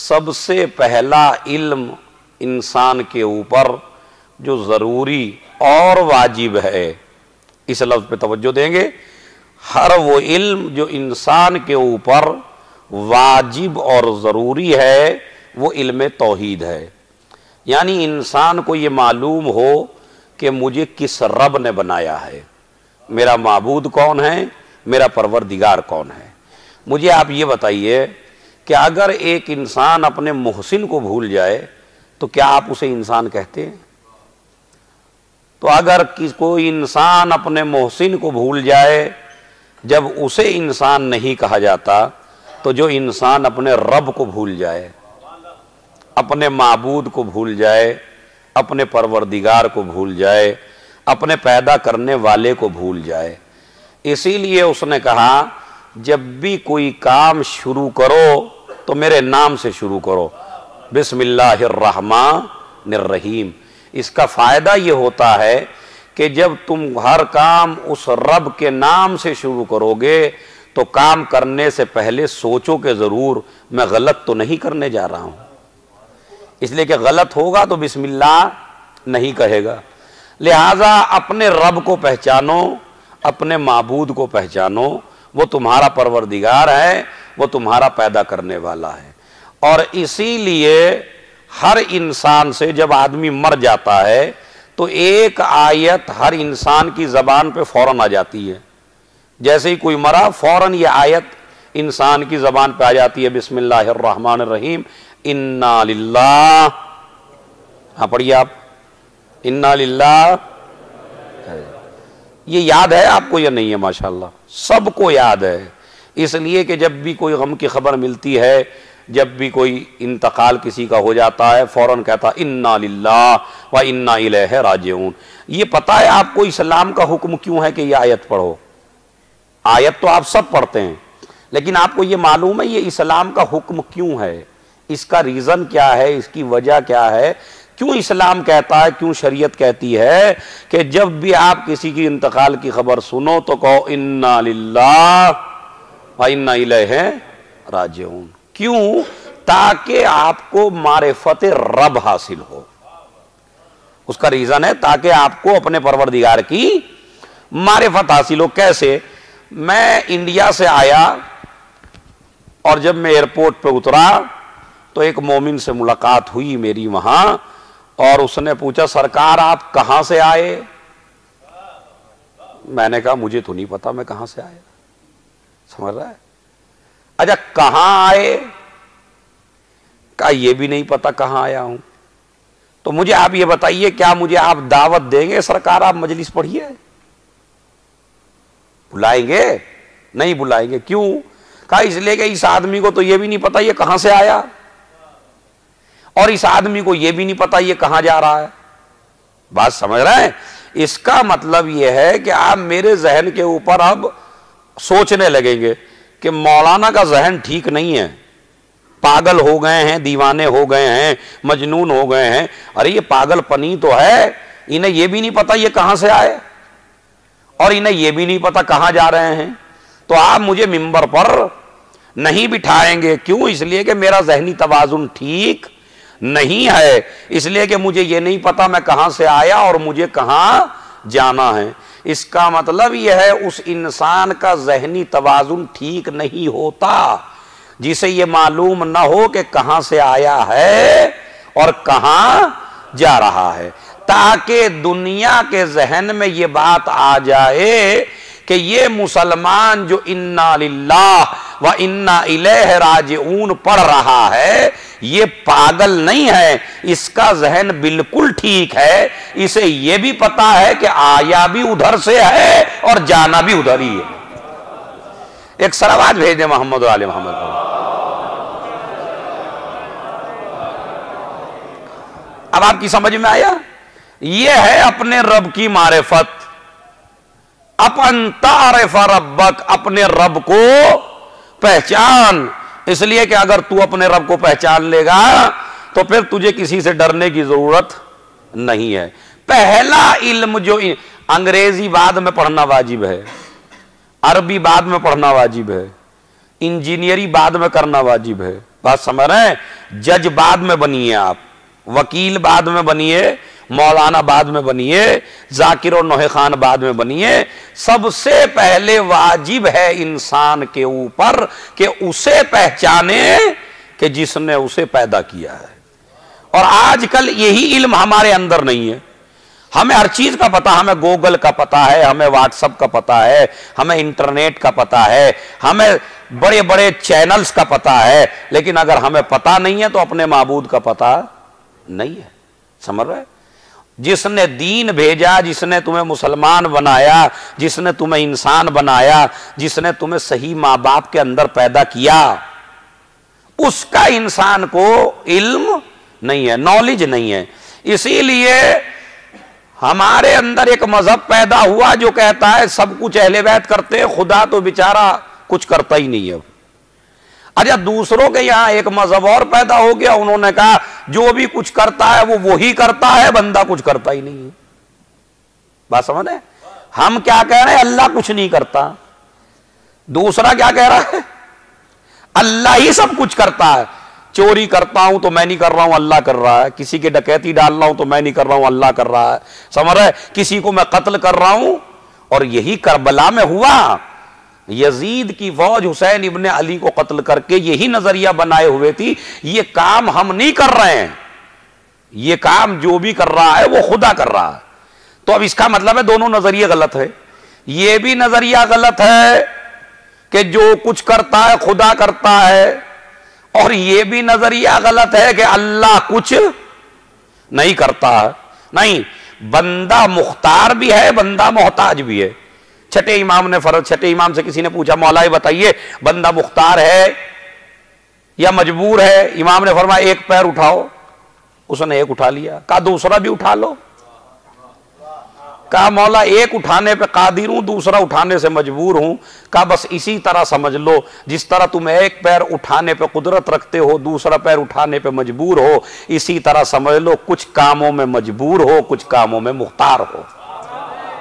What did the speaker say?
सबसे पहला इल्म इंसान के ऊपर जो ज़रूरी और वाजिब है, इस लफ्ज़ पे तवज्जो देंगे। हर वो इल्म जो इंसान के ऊपर वाजिब और ज़रूरी है वो इल्म तौहीद है। यानी इंसान को ये मालूम हो कि मुझे किस रब ने बनाया है, मेरा माबूद कौन है, मेरा परवरदिगार कौन है। मुझे आप ये बताइए कि अगर एक इंसान अपने मोहसिन को भूल जाए तो क्या आप उसे इंसान कहते हैं? तो अगर कोई इंसान अपने मोहसिन को भूल जाए, जब उसे इंसान नहीं कहा जाता, तो जो इंसान अपने रब को भूल जाए, अपने माबूद को भूल जाए, अपने परवरदिगार को भूल जाए, अपने पैदा करने वाले को भूल जाए, इसीलिए उसने कहा जब भी कोई काम शुरू करो तो मेरे नाम से शुरू करो, बिस्मिल्लाहिर्रहमानिर्रहीम। इसका फ़ायदा ये होता है कि जब तुम हर काम उस रब के नाम से शुरू करोगे तो काम करने से पहले सोचो कि ज़रूर मैं गलत तो नहीं करने जा रहा हूँ, इसलिए कि गलत होगा तो बिस्मिल्लाह नहीं कहेगा। लिहाजा अपने रब को पहचानो, अपने माबूद को पहचानो, वो तुम्हारा परवरदिगार है, वो तुम्हारा पैदा करने वाला है। और इसीलिए हर इंसान से जब आदमी मर जाता है तो एक आयत हर इंसान की ज़बान पे फ़ौरन आ जाती है। जैसे ही कोई मरा फ़ौरन ये आयत इंसान की ज़बान पे आ जाती है, बिस्मिल्लाहिर्रहमानिर्रहीम, इन्ना लिल्लाह। हाँ पढ़िए आप, इन्ना लिल्लाह। ये याद है आपको या नहीं है? माशाल्लाह सबको याद है। इसलिए कि जब भी कोई गम की खबर मिलती है, जब भी कोई इंतकाल किसी का हो जाता है, फ़ौरन कहता इन्ना लिल्लाह व इन्ना इलैहि राजिऊन। ये पता है आपको इस्लाम का हुक्म क्यों है कि ये आयत पढ़ो? आयत तो आप सब पढ़ते हैं, लेकिन आपको ये मालूम है ये इस्लाम का हुक्म क्यों है? इसका रीज़न क्या है, इसकी वजह क्या है, क्यों इस्लाम कहता है, क्यों शरीयत कहती है कि जब भी आप किसी की इंतकाल की खबर सुनो तो कहो इन्ना लिल्लाह व इन्ना इलैहि राजिऊन। क्यों? ताकि आपको मारिफत रब हासिल हो। उसका रीज़न है ताकि आपको अपने परवरदिगार की मारिफत हासिल हो। कैसे? मैं इंडिया से आया और जब मैं एयरपोर्ट पे उतरा तो एक मोमिन से मुलाकात हुई मेरी वहां, और उसने पूछा सरकार आप कहां से आए? मैंने कहा मुझे तो नहीं पता मैं कहां से आया। समझ रहा है? अच्छा कहां आए? कहा ये भी नहीं पता कहां आया हूं। तो मुझे आप ये बताइए, क्या मुझे आप दावत देंगे सरकार आप मजलिस पढ़िए? बुलाएंगे? नहीं बुलाएंगे। क्यों? कहा इसलिए कि इस आदमी को तो ये भी नहीं पता ये कहां से आया, और इस आदमी को यह भी नहीं पता ये कहां जा रहा है। बात समझ रहे हैं? इसका मतलब यह है कि आप मेरे जहन के ऊपर अब सोचने लगेंगे कि मौलाना का जहन ठीक नहीं है, पागल हो गए हैं, दीवाने हो गए हैं, मजनून हो गए हैं। अरे ये पागलपनी तो है, इन्हें यह भी नहीं पता ये कहां से आए और इन्हें यह भी नहीं पता कहां जा रहे हैं। तो आप मुझे मिंबर पर नहीं बिठाएंगे। क्यों? इसलिए कि मेरा जहनी तवाजुन ठीक नहीं है, इसलिए कि मुझे ये नहीं पता मैं कहां से आया और मुझे कहां जाना है। इसका मतलब यह है उस इंसान का जहनी तवाजुन ठीक नहीं होता जिसे ये मालूम ना हो कि कहां से आया है और कहां जा रहा है, ताकि दुनिया के जहन में ये बात आ जाए कि ये मुसलमान जो इन्ना लिल्लाह व इन्ना इलैहि राजिऊन पढ़ रहा है ये पागल नहीं है, इसका जहन बिल्कुल ठीक है। इसे ये भी पता है कि आया भी उधर से है और जाना भी उधर ही है। एक सलावत भेज दे मोहम्मद वाले मोहम्मद। अब आपकी समझ में आया? यह है अपने रब की मारिफत। अपन तारिफ रब्बक, अपने रब को पहचान। इसलिए कि अगर तू अपने रब को पहचान लेगा तो फिर तुझे किसी से डरने की जरूरत नहीं है। पहला इल्म जो अंग्रेजी बाद में पढ़ना वाजिब है, अरबी बाद में पढ़ना वाजिब है, इंजीनियरिंग बाद में करना वाजिब है, बात समझ रहे हैं? जज बाद में बनिए, आप वकील बाद में बनिए, मौलाना बाद में बनिए, जाकिर और नोहे खान बाद में बनिए। सबसे पहले वाजिब है इंसान के ऊपर कि उसे पहचाने कि जिसने उसे पैदा किया है। और आजकल यही इल्म हमारे अंदर नहीं है। हमें हर चीज का पता, हमें गूगल का पता है, हमें व्हाट्सएप का पता है, हमें इंटरनेट का पता है, हमें बड़े बड़े चैनल्स का पता है, लेकिन अगर हमें पता नहीं है तो अपने माबूद का पता नहीं है। समझ रहे? जिसने दीन भेजा, जिसने तुम्हें मुसलमान बनाया, जिसने तुम्हें इंसान बनाया, जिसने तुम्हें सही माँ बाप के अंदर पैदा किया, उसका इंसान को इल्म नहीं है, नॉलेज नहीं है। इसीलिए हमारे अंदर एक मजहब पैदा हुआ जो कहता है सब कुछ अहले बैत करते हैं, खुदा तो बेचारा कुछ करता ही नहीं है। अच्छा, दूसरों के यहां एक मजहब और पैदा हो गया, उन्होंने कहा जो भी कुछ करता है वो वही करता है, बंदा कुछ करता ही नहीं है। बात समझ रहे? हम क्या कह रहे हैं? अल्लाह कुछ नहीं करता। दूसरा क्या कह रहा है? अल्लाह ही सब कुछ करता है। चोरी करता हूं तो मैं नहीं कर रहा हूं, अल्लाह कर रहा है। किसी के डकैती डाल रहा हूं तो मैं नहीं कर रहा हूं, अल्लाह कर रहा है। समझ रहे? किसी को मैं कत्ल कर रहा हूं, और यही करबला में हुआ। यजीद की फौज हुसैन इब्ने अली को कत्ल करके यही नजरिया बनाए हुए थी, ये काम हम नहीं कर रहे हैं, ये काम जो भी कर रहा है वो खुदा कर रहा है। तो अब इसका मतलब है दोनों नजरिए गलत है। ये भी नजरिया गलत है कि जो कुछ करता है खुदा करता है, और यह भी नजरिया गलत है कि अल्लाह कुछ नहीं करता है। नहीं, बंदा मुख्तार भी है, बंदा मोहताज भी है। छठे इमाम ने फर्ज, छठे इमाम से किसी ने पूछा मौला ये बताइए बंदा मुख्तार है या मजबूर है? इमाम ने फरमाया एक पैर उठाओ। उसने एक उठा लिया। कहा दूसरा भी उठा लो। कहा मौला एक उठाने पे कादिर हूं, दूसरा उठाने से मजबूर हूं। कहा बस इसी तरह समझ लो, जिस तरह तुम एक पैर उठाने पे कुदरत रखते हो, दूसरा पैर उठाने पे मजबूर हो, इसी तरह समझ लो कुछ कामों में मजबूर हो, कुछ कामों में मुख्तार हो।